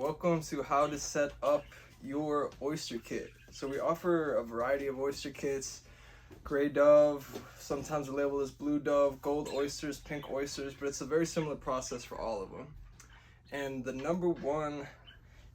Welcome to how to set up your oyster kit. So we offer a variety of oyster kits: gray dove, sometimes they're labeled as blue dove, gold oysters, pink oysters, but it's a very similar process for all of them. And the number one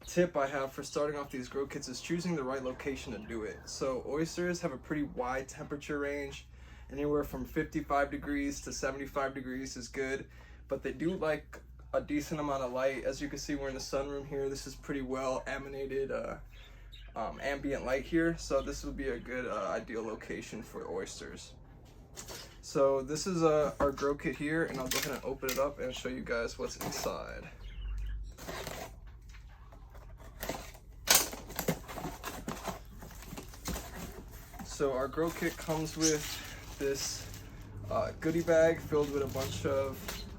tip I have for starting off these grow kits is choosing the right location to do it. So oysters have a pretty wide temperature range. Anywhere from 55 degrees to 75 degrees is good, but they do like a decent amount of light. As you can see, we're in the sunroom here. This is pretty well emanated ambient light here, so this would be a good ideal location for oysters. So this is our grow kit here, and I'll go ahead and open it up and show you guys what's inside. So our grow kit comes with this goodie bag filled with a bunch of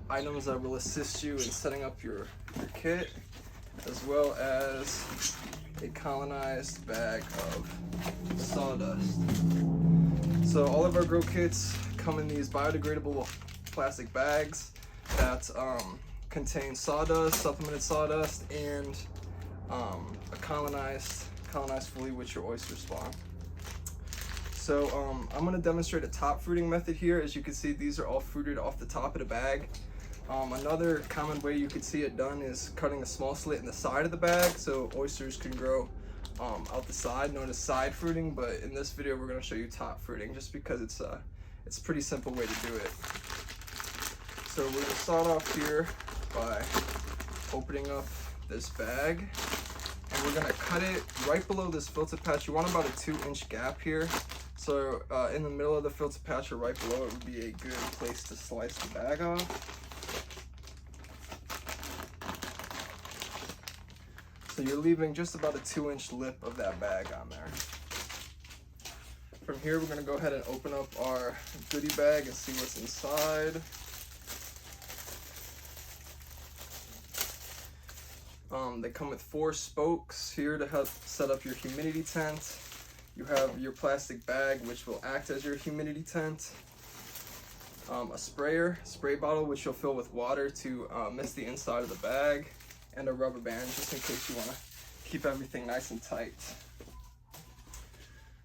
items that will assist you in setting up your kit, as well as a colonized bag of sawdust. So all of our grow kits come in these biodegradable plastic bags that contain sawdust, supplemented sawdust, and a colonized fully with your oyster spawn. So I'm going to demonstrate a top fruiting method here. As you can see, these are all fruited off the top of the bag. Another common way you could see it done is cutting a small slit in the side of the bag so oysters can grow out the side, known as side fruiting, but in this video we're going to show you top fruiting just because it's a pretty simple way to do it. So we're going to start off here by opening up this bag, and we're going to cut it right below this filter patch. You want about a 2-inch gap here. So in the middle of the filter patch or right below it would be a good place to slice the bag off. So you're leaving just about a 2-inch lip of that bag on there. From here we're going to go ahead and open up our goodie bag and see what's inside. They come with 4 spokes here to help set up your humidity tent. You have your plastic bag, which will act as your humidity tent. A spray bottle, which you'll fill with water to mist the inside of the bag, and a rubber band, just in case you want to keep everything nice and tight.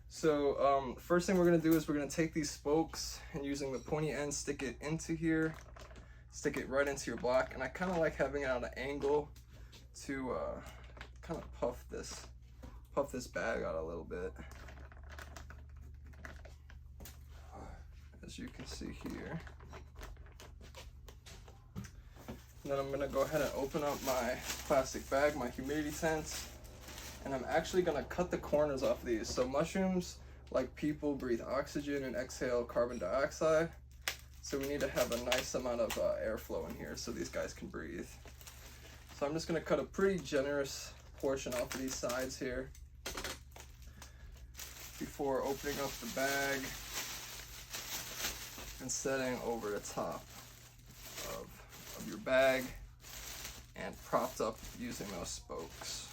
So first thing we're going to do is we're going to take these spokes and, using the pointy end, stick it into here, stick it right into your block. And I kind of like having it on an angle to kind of puff this bag out a little bit, as you can see here. And then I'm going to go ahead and open up my plastic bag, my humidity tent, and I'm actually going to cut the corners off these. So mushrooms, like people, breathe oxygen and exhale carbon dioxide, so we need to have a nice amount of airflow in here so these guys can breathe. So I'm just going to cut a pretty generous portion off of these sides here before opening up the bag and setting over the top of your bag and propped up using those spokes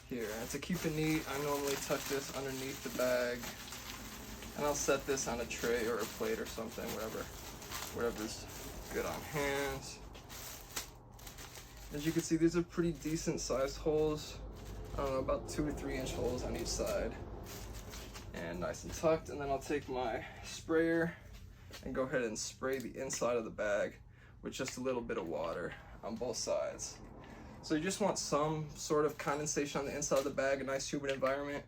here. And to keep it neat, I normally tuck this underneath the bag, and I'll set this on a tray or a plate or something, whatever's good on hand. As you can see, these are pretty decent sized holes. I don't know, about 2 or 3 inch holes on each side, and nice and tucked. And then I'll take my sprayer and go ahead and spray the inside of the bag with just a little bit of water on both sides. So you just want some sort of condensation on the inside of the bag, a nice humid environment.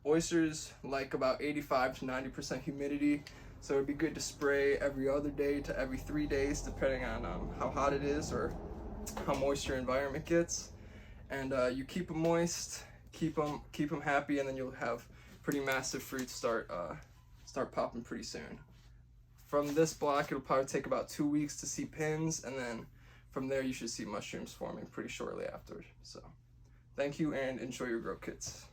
Oysters like about 85 to 90% humidity, so it'd be good to spray every other day to every 3 days, depending on how hot it is or how moist your environment gets. And you keep them moist, keep them happy, and then you'll have pretty massive fruit start popping pretty soon. From this block, it'll probably take about 2 weeks to see pins, and then from there you should see mushrooms forming pretty shortly after. So thank you and enjoy your grow kits.